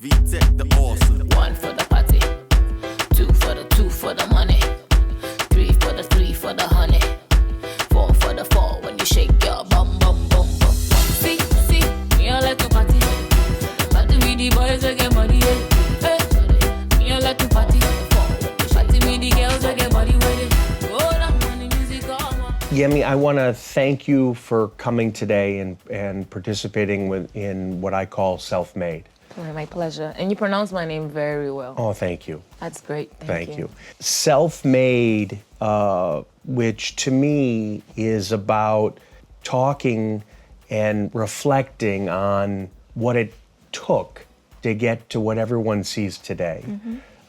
V-Tech the awesome. One for the party, two for the money, three for the honey, four for the four when you shake your bum bum bum bum. See, me all like to party, party with the boys that get money. Hey, me all like to party, party with the girls that get body with it. Go down when the music come on. Yemi, I want to thank you for coming today and participating in what I call self-made. My pleasure. And you pronounce my name very well. Oh, thank you. That's great. Thank you. Self-made, which to me is about talking and reflecting on what it took to get to what everyone sees today.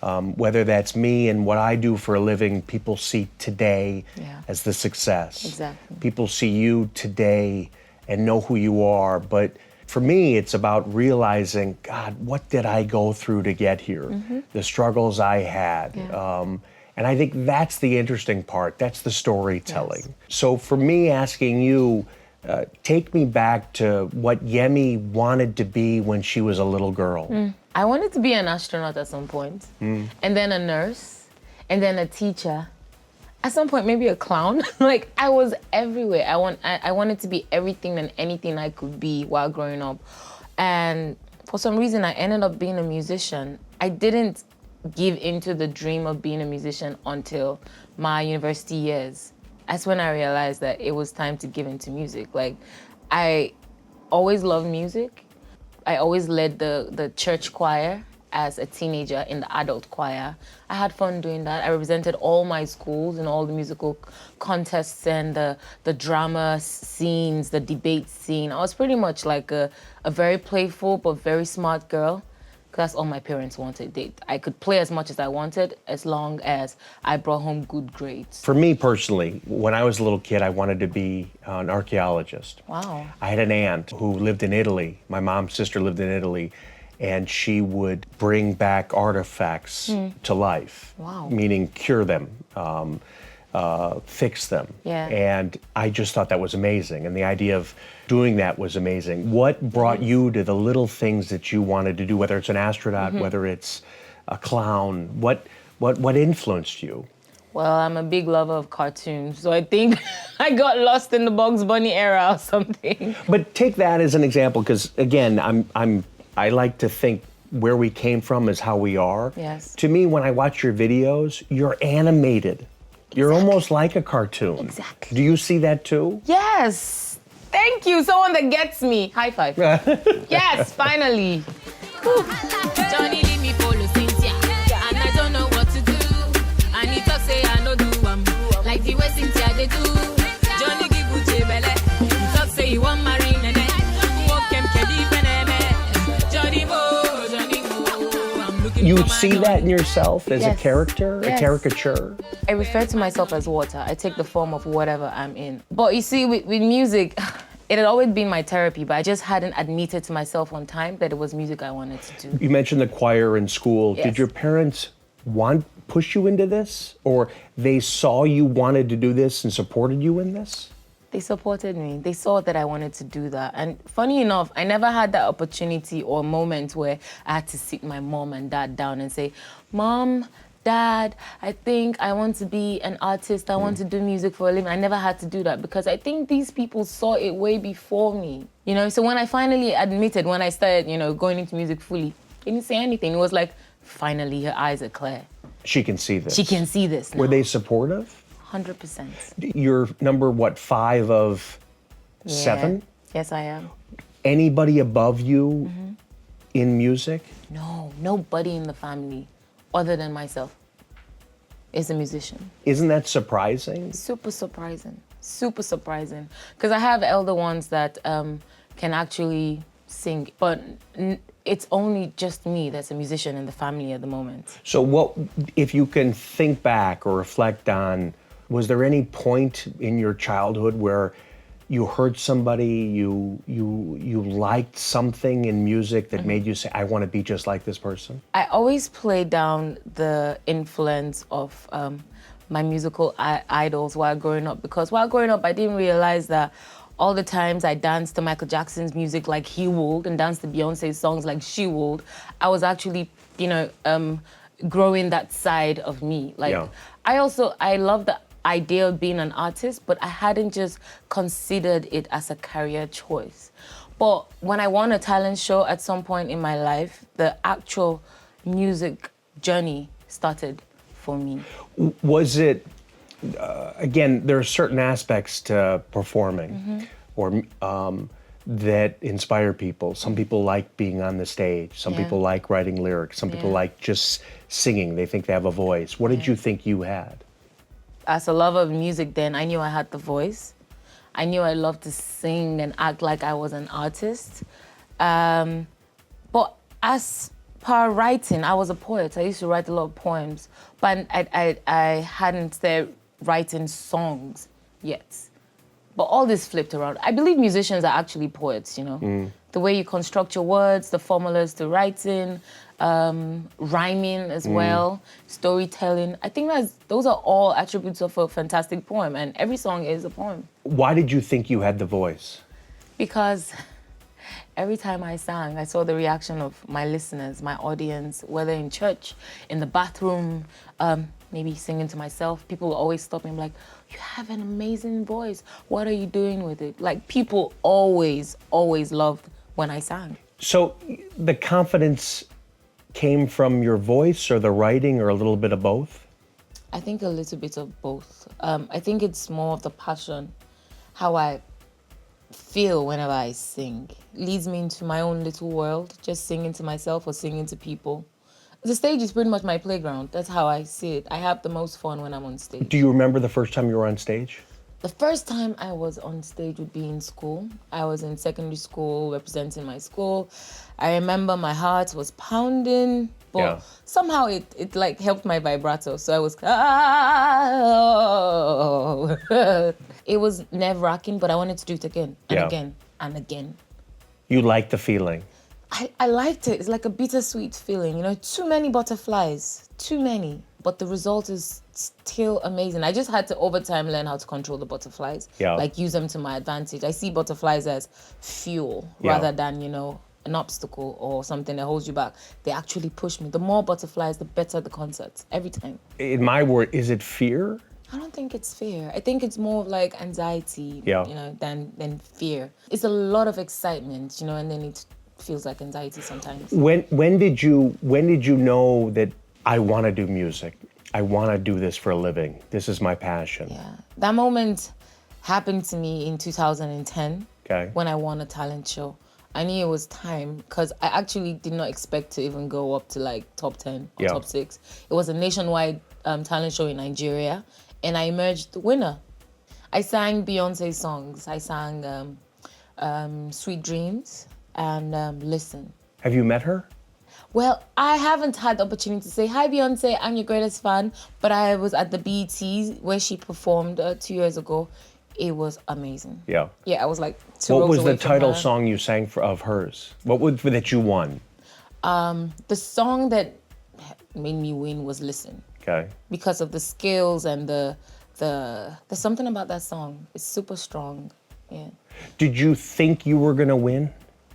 Whether that's me and what I do for a living, people see today as the success. Exactly. People see you today and know who you are, but for me, it's about realizing, God, what did I go through to get here? The struggles I had. And I think that's the interesting part. That's the storytelling. Yes. So for me, asking you, take me back to what Yemi wanted to be when she was a little girl. I wanted to be an astronaut at some point, and then a nurse, and then a teacher. At some point, maybe a clown. Like, I was everywhere. I wanted to be everything and anything I could be while growing up. And for some reason, I ended up being a musician. I didn't give into the dream of being a musician until my university years. That's when I realized that it was time to give into music. Like, I always loved music. I always led the church choir as a teenager in the adult choir. I had fun doing that. I represented all my schools in all the musical contests and the drama scenes, the debate scene. I was pretty much like a very playful but very smart girl. That's all my parents wanted. I could play as much as I wanted as long as I brought home good grades. For me personally, when I was a little kid, I wanted to be an archaeologist. Wow. I had an aunt who lived in Italy. My mom's sister lived in Italy. And she would bring back artifacts to life, Wow. meaning cure them, fix them. Yeah. And I just thought that was amazing. And the idea of doing that was amazing. What brought you to the little things that you wanted to do, whether it's an astronaut, whether it's a clown? What influenced you? Well, I'm a big lover of cartoons, so I think I got lost in the Bugs Bunny era or something. But take that as an example, because again, I like to think where we came from is how we are. Yes. To me, when I watch your videos, you're animated. You're almost like a cartoon. Exactly. Do you see that too? Yes. Thank you. Someone that gets me. High five. Yes, finally. Johnny leave me follow Cynthia, and I don't know what to do. And he talk say I no do like the way Cynthia they do. Johnny give Uche belle. He talk say he want marry Nene. You see that in yourself as Yes. a character, Yes. a caricature? I refer to myself as water. I take the form of whatever I'm in. But you see, with music, it had always been my therapy, but I just hadn't admitted to myself on time that it was music I wanted to do. You mentioned the choir in school. Yes. Did your parents push you into this? Or they saw you wanted to do this and supported you in this? They supported me. They saw that I wanted to do that. And funny enough, I never had that opportunity or moment where I had to sit my mom and dad down and say, Mom, Dad, I think I want to be an artist. I want to do music for a living. I never had to do that because I think these people saw it way before me. You know, so when I finally admitted, when I started, going into music fully, they didn't say anything. It was like, finally, her eyes are clear. She can see this. She can see this now. Were they supportive? 100%. You're number, 5 of 7? Yes, I am. Anybody above you in music? No, nobody in the family other than myself is a musician. Isn't that surprising? Super surprising. Super surprising. Because I have elder ones that can actually sing, but it's only just me that's a musician in the family at the moment. So what, if you can think back or reflect on, was there any point in your childhood where you heard somebody, you liked something in music that made you say, I want to be just like this person? I always play down the influence of my musical idols while growing up, because while growing up, I didn't realize that all the times I danced to Michael Jackson's music like he would, and danced to Beyonce's songs like she would, I was actually, growing that side of me. Like, Yeah. I love the idea of being an artist, but I hadn't just considered it as a career choice. But when I won a talent show at some point in my life, the actual music journey started for me. Was it, again, there are certain aspects to performing or that inspire people. Some people like being on the stage. Some Yeah. people like writing lyrics. Some people Yeah. like just singing. They think they have a voice. What did you think you had? As a lover of music then, I knew I had the voice. I knew I loved to sing and act like I was an artist. But as per writing, I was a poet. I used to write a lot of poems, but I hadn't started writing songs yet. But all this flipped around. I believe musicians are actually poets, The way you construct your words, the formulas to writing, rhyming as well, storytelling. I think those are all attributes of a fantastic poem, and every song is a poem. Why did you think you had the voice? Because every time I sang, I saw the reaction of my listeners, my audience, whether in church, in the bathroom, maybe singing to myself. People will always stop me and be like, you have an amazing voice. What are you doing with it? Like, people always, always loved when I sang. So the confidence came from your voice or the writing or a little bit of both? I think a little bit of both. I think it's more of the passion, how I feel whenever I sing. Leads me into my own little world, just singing to myself or singing to people. The stage is pretty much my playground. That's how I see it. I have the most fun when I'm on stage. Do you remember the first time you were on stage? The first time I was on stage would be in school. I was in secondary school representing my school. I remember my heart was pounding, but somehow it like helped my vibrato. So I was, it was nerve-wracking, but I wanted to do it again and again and again. You liked the feeling? I liked it. It's like a bittersweet feeling, too many butterflies, too many. But the result is still amazing. I just had to, over time, learn how to control the butterflies. Like, use them to my advantage. I see butterflies as fuel rather than, an obstacle or something that holds you back. They actually push me. The more butterflies, the better the concert, every time. In my word, is it fear? I don't think it's fear. I think it's more of like anxiety, than fear. It's a lot of excitement, and then it feels like anxiety sometimes. When did you know that I want to do music? I want to do this for a living. This is my passion. Yeah. That moment happened to me in 2010 when I won a talent show. I knew it was time because I actually did not expect to even go up to like top 10 or top 6. It was a nationwide talent show in Nigeria, and I emerged the winner. I sang Beyonce's songs. I sang Sweet Dreams and Listen. Have you met her? Well, I haven't had the opportunity to say, hi, Beyonce, I'm your greatest fan, but I was at the BET where she performed 2 years ago. It was amazing. Yeah, I was like 2 rows away from her. What was the title song you sang of hers? What was that you won? The song that made me win was Listen. Okay. Because of the skills and there's something about that song. It's super strong. Yeah. Did you think you were gonna win?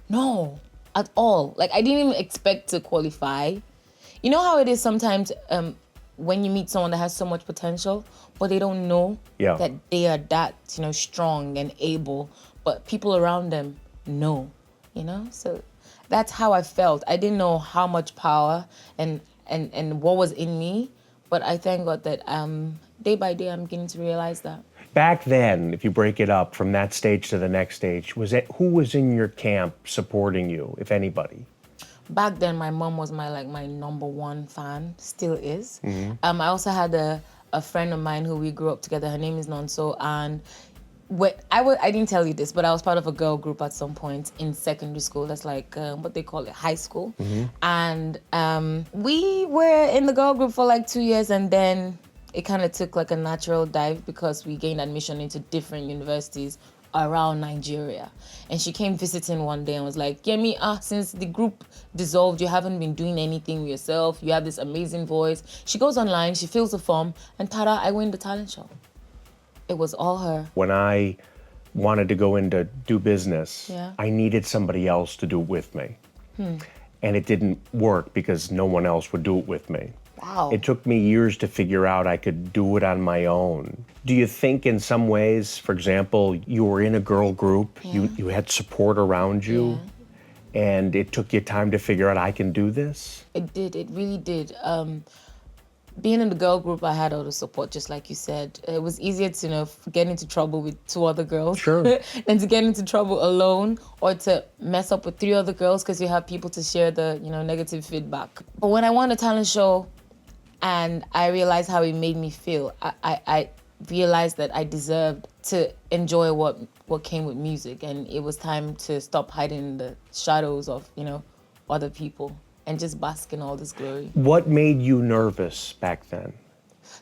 No, at all. Like, I didn't even expect to qualify. You know how it is sometimes when you meet someone that has so much potential, but they don't know that they are that, strong and able, but people around them know, So that's how I felt. I didn't know how much power and what was in me, but I thank God that day by day I'm beginning to realize that. Back then, if you break it up from that stage to the next stage, who was in your camp supporting you, if anybody? Back then, my mom was my number one fan, still is. Mm-hmm. I also had a friend of mine who we grew up together. Her name is Nonso, and I didn't tell you this, but I was part of a girl group at some point in secondary school. That's like what they call it, high school. Mm-hmm. And we were in the girl group for like 2 years, and then it kind of took like a natural dive because we gained admission into different universities around Nigeria. And she came visiting one day and was like, Yemi, since the group dissolved, you haven't been doing anything with yourself. You have this amazing voice. She goes online, she fills the form, and tada, I win the talent show. It was all her. When I wanted to go into do business, Yeah. I needed somebody else to do it with me. And it didn't work because no one else would do it with me. Wow. It took me years to figure out I could do it on my own. Do you think in some ways, for example, you were in a girl group, you had support around you, and it took you time to figure out I can do this? It did. It really did. Being in the girl group, I had all the support, just like you said. It was easier to, get into trouble with 2 other girls Sure. than to get into trouble alone or to mess up with 3 other girls because you have people to share the, negative feedback. But when I won a talent show and I realized how it made me feel, I realized that I deserved to enjoy what came with music, and it was time to stop hiding in the shadows of, other people and just bask in all this glory. What made you nervous back then?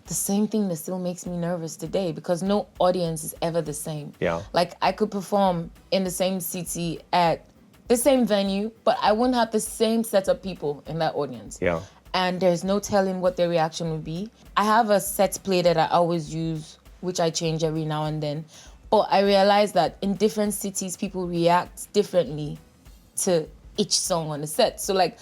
The same thing that still makes me nervous today, because no audience is ever the same. Yeah. Like, I could perform in the same city at the same venue, but I wouldn't have the same set of people in that audience. Yeah. And there's no telling what their reaction would be. I have a set play that I always use, which I change every now and then. But I realize that in different cities, people react differently to each song on the set. So, like,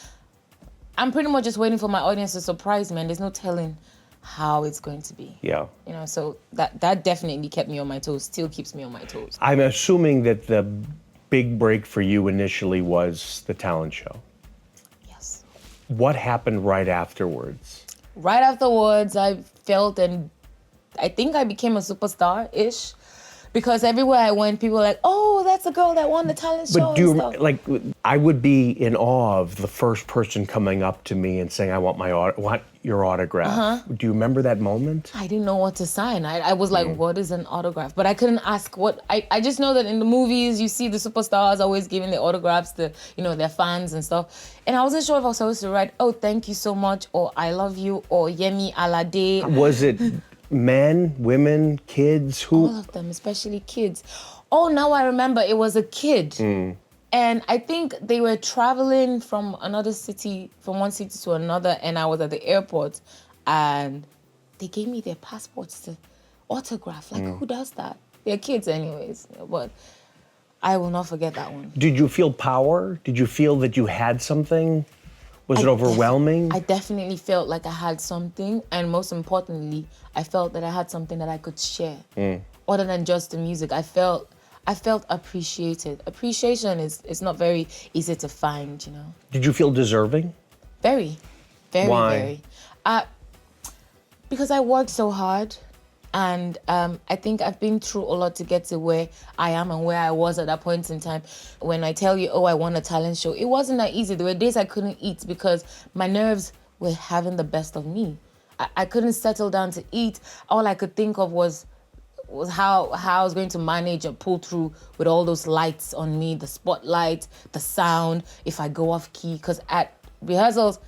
I'm pretty much just waiting for my audience to surprise me, and there's no telling how it's going to be. Yeah. So that definitely kept me on my toes, still keeps me on my toes. I'm assuming that the big break for you initially was the talent show. Yes. What happened right afterwards? Right afterwards, I felt, and I think I became a superstar-ish, because everywhere I went, people were like, oh, that's the girl that won the talent show. But do you, and stuff. like, I would be in awe of the first person coming up to me and saying, I want your autograph. Do you remember that moment? I didn't know what to sign. I was like, what is an autograph? But I couldn't ask what. I just know that in the movies, you see the superstars always giving their autographs to, their fans and stuff. And I wasn't sure if I was supposed to write, oh, thank you so much, or I love you, or Yemi Alade. Was it men, women, kids? Who? All of them, especially kids. Oh, now I remember, it was a kid. And I think they were traveling from another city, from one city to another, and I was at the airport, and they gave me their passports to autograph. Like, who does that? They're kids anyways, but I will not forget that one. Did you feel power? Did you feel that you had something? Was it overwhelming? I definitely felt like I had something, and most importantly, I felt that I had something that I could share. Other than just the music, I felt appreciated. Appreciation is not very easy to find, Did you feel deserving? Very, very, Why? very. Because I worked so hard, and I think I've been through a lot to get to where I am and where I was at that point in time. When I tell you, oh, I won a talent show, it wasn't that easy. There were days I couldn't eat because my nerves were having the best of me. I couldn't settle down to eat. All I could think of was how I was going to manage and pull through with all those lights on me, the spotlight, the sound, if I go off key. Because at rehearsals,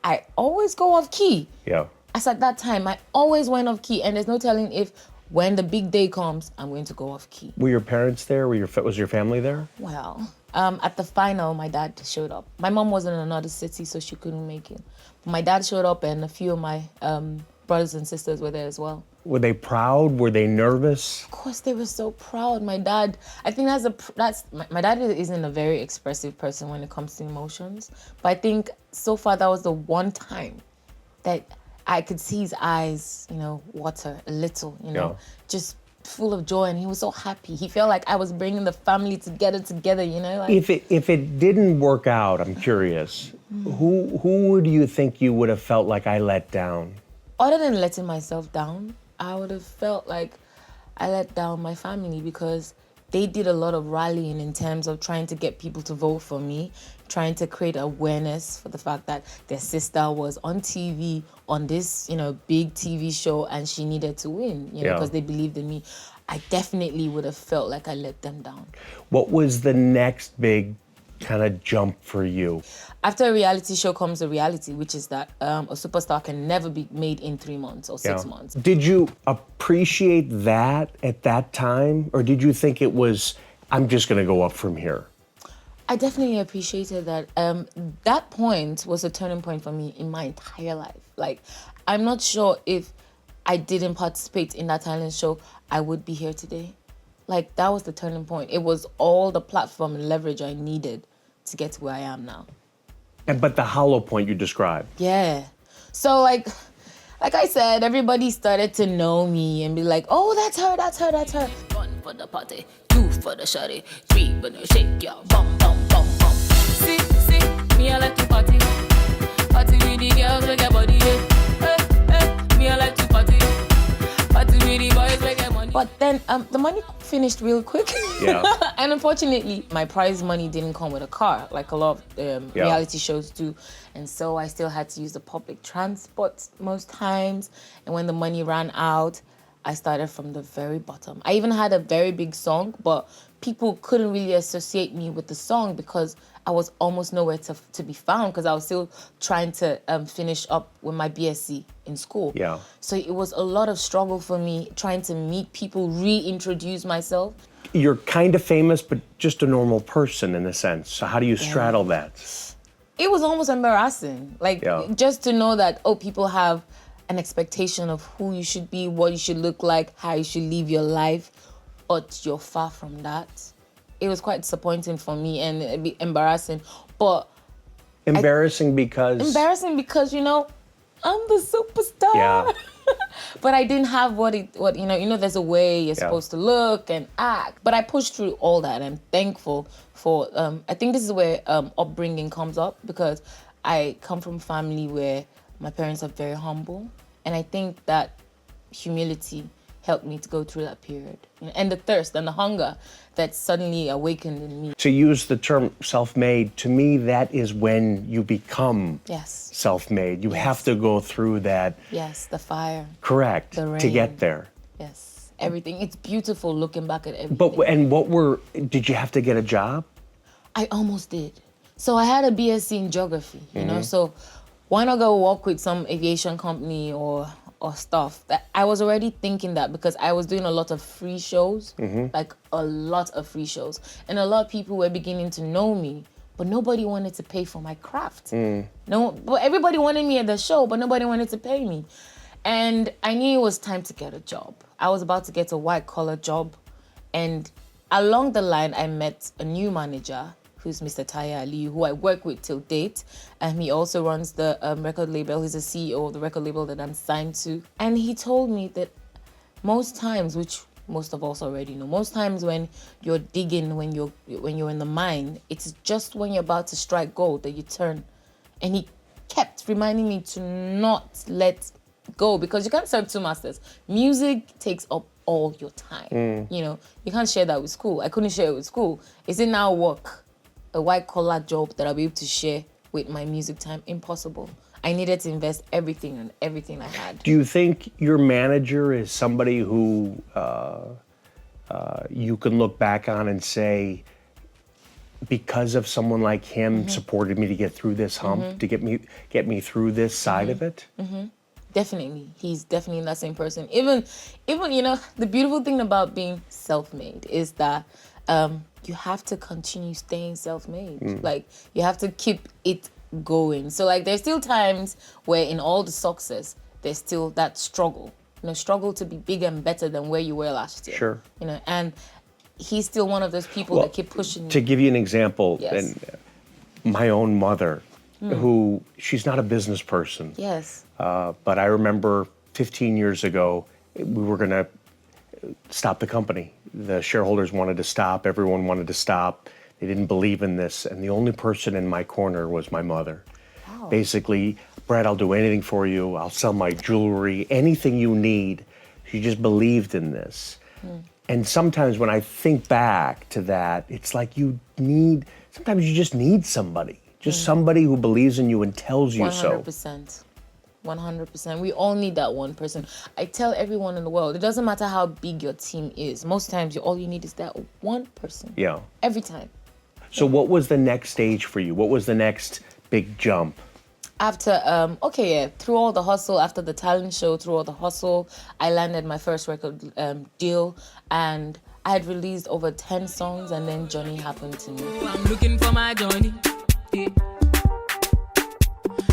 I always go off key. Yeah. As at that time, I always went off key, and there's no telling if when the big day comes, I'm going to go off key. Were your parents there? Was your family there? Well, at the final, my dad showed up. My mom was in another city, so she couldn't make it. But my dad showed up, and a few of my brothers and sisters were there as well. Were they proud? Were they nervous? Of course, they were so proud. My dad, I think my dad isn't a very expressive person when it comes to emotions. But I think so far that was the one time that I could see his eyes, water a little, just full of joy, and he was so happy. He felt like I was bringing the family together, Like, If it didn't work out, I'm curious, who do you think you would have felt like I let down? Other than letting myself down, I would have felt like I let down my family, because they did a lot of rallying in terms of trying to get people to vote for me, trying to create awareness for the fact that their sister was on TV on this, big TV show, and she needed to win, because they believed in me. I definitely would have felt like I let them down. What was the next big kind of jump for you? After a reality show comes a reality, which is that a superstar can never be made in 3 months or 6 months. Did you appreciate that at that time? Or did you think it was, I'm just going to go up from here? I definitely appreciated that. That point was a turning point for me in my entire life. Like, I'm not sure if I didn't participate in that talent show, I would be here today. like, that was the turning point. It was all the platform and leverage I needed to get to where I am now. But the hollow point you described. Yeah. So, like I said, everybody started to know me and be like, oh, that's her, that's her, that's her. 1 for the party, 2 for the shawty, 3 for the shake, yeah, bum, bum, bum, bum. See, me I like to party. Party with the girls, make your body, me I like to party. Party with the boys, make your money. But then the money finished real quick. Yeah. And unfortunately, my prize money didn't come with a car, like a lot of reality shows do. And so I still had to use the public transport most times. And when the money ran out, I started from the very bottom. I even had a very big song, but people couldn't really associate me with the song because I was almost nowhere to be found because I was still trying to finish up with my BSc in school. Yeah. So it was a lot of struggle for me trying to meet people, reintroduce myself. You're kind of famous, but just a normal person in a sense. So how do you straddle that? It was almost embarrassing. Like, just to know that, oh, people have an expectation of who you should be, what you should look like, how you should live your life, but you're far from that. It was quite disappointing for me and a bit embarrassing. But embarrassing because, you know, I'm the superstar. Yeah. But I didn't have what there's a way you're supposed to look and act. But I pushed through all that. I'm thankful for, I think this is where upbringing comes up because I come from a family where my parents are very humble. And I think that humility helped me to go through that period. And the thirst and the hunger that suddenly awakened in me. To use the term self-made, to me, that is when you become self-made. You have to go through that. Yes, the fire. Correct. The rain. To get there. Yes, everything. It's beautiful looking back at everything. Did you have to get a job? I almost did. So I had a BSc in geography, you know, so why not go work with some aviation company or stuff? That I was already thinking that because I was doing a lot of free shows, like a lot of free shows. And a lot of people were beginning to know me, but nobody wanted to pay for my craft. But everybody wanted me at the show, but nobody wanted to pay me. And I knew it was time to get a job. I was about to get a white-collar job. And along the line, I met a new manager, who's Mr. Taya Ali, who I work with till date. And he also runs the record label. He's the CEO of the record label that I'm signed to. And he told me that most times, which most of us already know, most times when you're digging, when you're in the mine, it's just when you're about to strike gold that you turn. And he kept reminding me to not let go because you can't serve two masters. Music takes up all your time. You know, you can't share that with school. I couldn't share it with school. Is it now work? A white-collar job that I'll be able to share with my music time? Impossible. I needed to invest everything and everything I had. Do you think your manager is somebody who you can look back on and say, because of someone like him supported me to get through this hump, to get me through this side of it? Definitely. He's definitely that same person. Even, you know, the beautiful thing about being self-made is that you have to continue staying self-made. Like, you have to keep it going. So, like, there's still times where in all the success, there's still that struggle. You know, struggle to be bigger and better than where you were last year. Sure. You know, and he's still one of those people that keep pushing To you. give you an example, and my own mother, who, she's not a business person. Yes. But I remember 15 years ago, we were going to stop the company. The shareholders wanted to stop. Everyone wanted to stop. They didn't believe in this. And the only person in my corner was my mother. Wow. Basically, Brad, I'll do anything for you. I'll sell my jewelry, anything you need. She just believed in this. And sometimes when I think back to that, it's like sometimes you just need somebody. Just somebody who believes in you and tells you 100%. 100%. We all need that one person. I tell everyone in the world, it doesn't matter how big your team is. Most times, all you need is that one person. Yeah. Every time. So what was the next stage for you? What was the next big jump? After, through all the hustle, after the talent show, through all the hustle, I landed my first record deal, and I had released over 10 songs, and then Johnny happened to me. I'm looking for my Johnny. Yeah.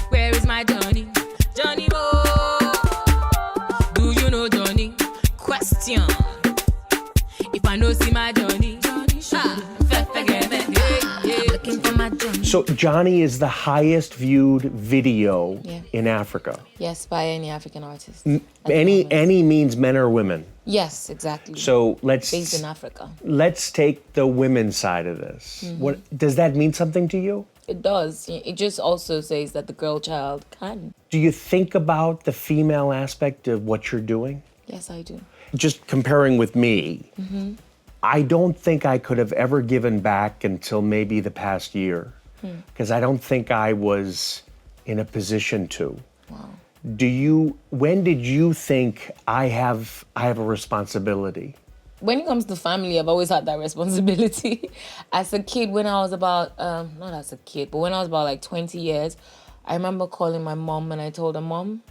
Where is my Johnny? Johnny boy, do you know Johnny? Question. If I know see my So Johnny is the highest viewed video in Africa. Yes, by any African artist. Any means men or women. Yes, exactly. So based in Africa. Let's take the women's side of this. What does that mean something to you? It does. It just also says that the girl child can. Do you think about the female aspect of what you're doing? Yes, I do. Just comparing with me, I don't think I could have ever given back until maybe the past year, because I don't think I was in a position to. Wow. When did you think I have a responsibility? When it comes to family, I've always had that responsibility. As a kid, when I was about, not as a kid, but when I was about like 20 years, I remember calling my mom and I told her, Mom,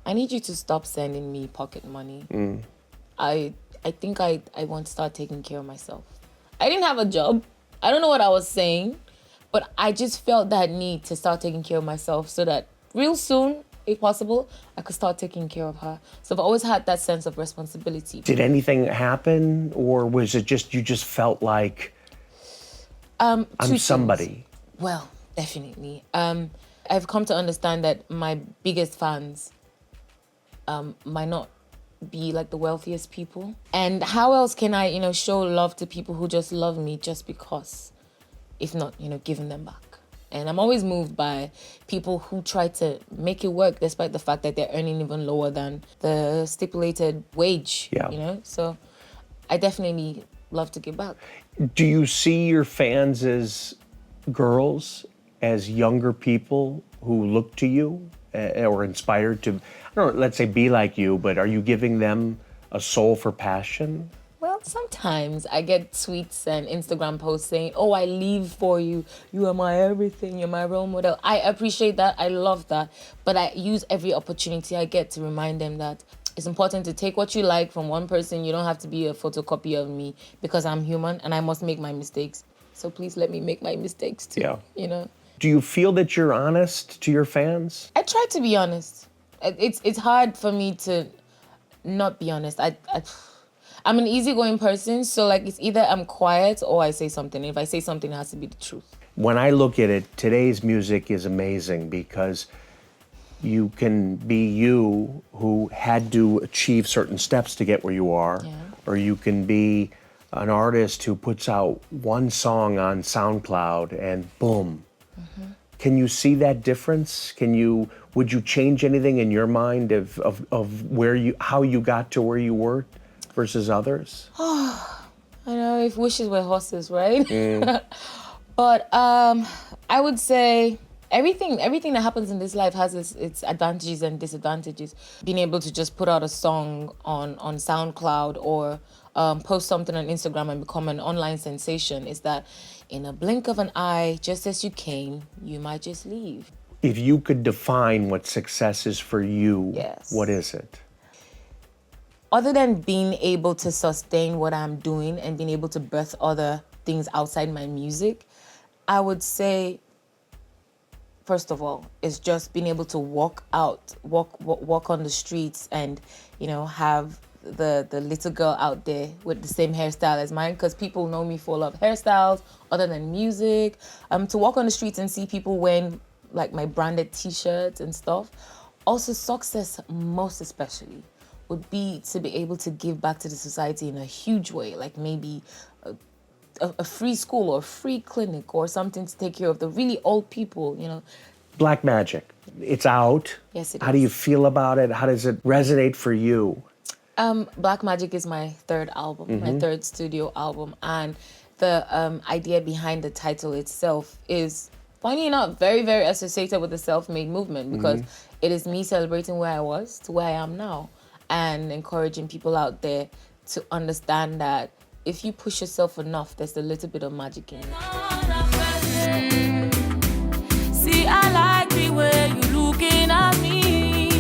I need you to stop sending me pocket money. I think I want to start taking care of myself. I didn't have a job. I don't know what I was saying, but I just felt that need to start taking care of myself so that real soon, if possible, I could start taking care of her. So I've always had that sense of responsibility. Did anything happen, or was it just you just felt like I'm somebody? Well, definitely. I've come to understand that my biggest fans might not be like the wealthiest people. And how else can I, show love to people who just love me just because, if not, giving them back? And I'm always moved by people who try to make it work despite the fact that they're earning even lower than the stipulated wage, So I definitely love to give back. Do you see your fans as girls, as younger people who look to you or inspired to, I don't know, let's say be like you, but are you giving them a soul for passion? Well, sometimes I get tweets and Instagram posts saying, oh, I live for you. You are my everything. You're my role model. I appreciate that. I love that. But I use every opportunity I get to remind them that it's important to take what you like from one person. You don't have to be a photocopy of me because I'm human and I must make my mistakes. So please let me make my mistakes too, Do you feel that you're honest to your fans? I try to be honest. It's hard for me to not be honest. I'm an easygoing person, so like it's either I'm quiet or I say something. If I say something, it has to be the truth. When I look at it, today's music is amazing because you can be you who had to achieve certain steps to get where you are, or you can be an artist who puts out one song on SoundCloud and boom. Can you see that difference? Would you change anything in your mind of how you got to where you were versus others? I know, if wishes were horses, right? But I would say everything that happens in this life has its advantages and disadvantages. Being able to just put out a song on SoundCloud or post something on Instagram and become an online sensation is that in a blink of an eye, just as you came, you might just leave. If you could define what success is for you, what is it? Other than being able to sustain what I'm doing and being able to birth other things outside my music, I would say, first of all, it's just being able to walk on the streets and, have the little girl out there with the same hairstyle as mine, because people know me for a lot of hairstyles other than music. To walk on the streets and see people wearing like my branded t-shirts and stuff. Also, success, most especially, would be to be able to give back to the society in a huge way, like maybe a free school or a free clinic or something to take care of the really old people, Black Magic, it's out. Yes, it is. How do you feel about it? How does it resonate for you? Black Magic is my third album, my third studio album, and the idea behind the title itself is, funny enough, very, very associated with the self-made movement, because it is me celebrating where I was to where I am now and encouraging people out there to understand that if you push yourself enough, there's a little bit of magic in it. See, I like the way you looking at me.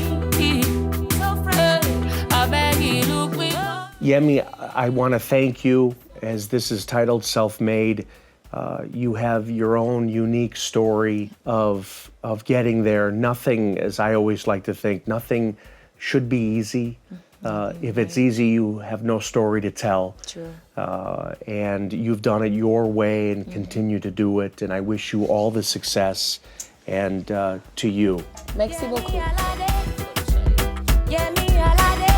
So fresh, I beg you, look me up. Yemi, I want to thank you, as this is titled Self-Made. You have your own unique story of getting there. Nothing, as I always like to think, nothing should be easy. If it's easy, you have no story to tell. True. And you've done it your way and continue to do it. And I wish you all the success and to you. Merci beaucoup. Yemi Alade.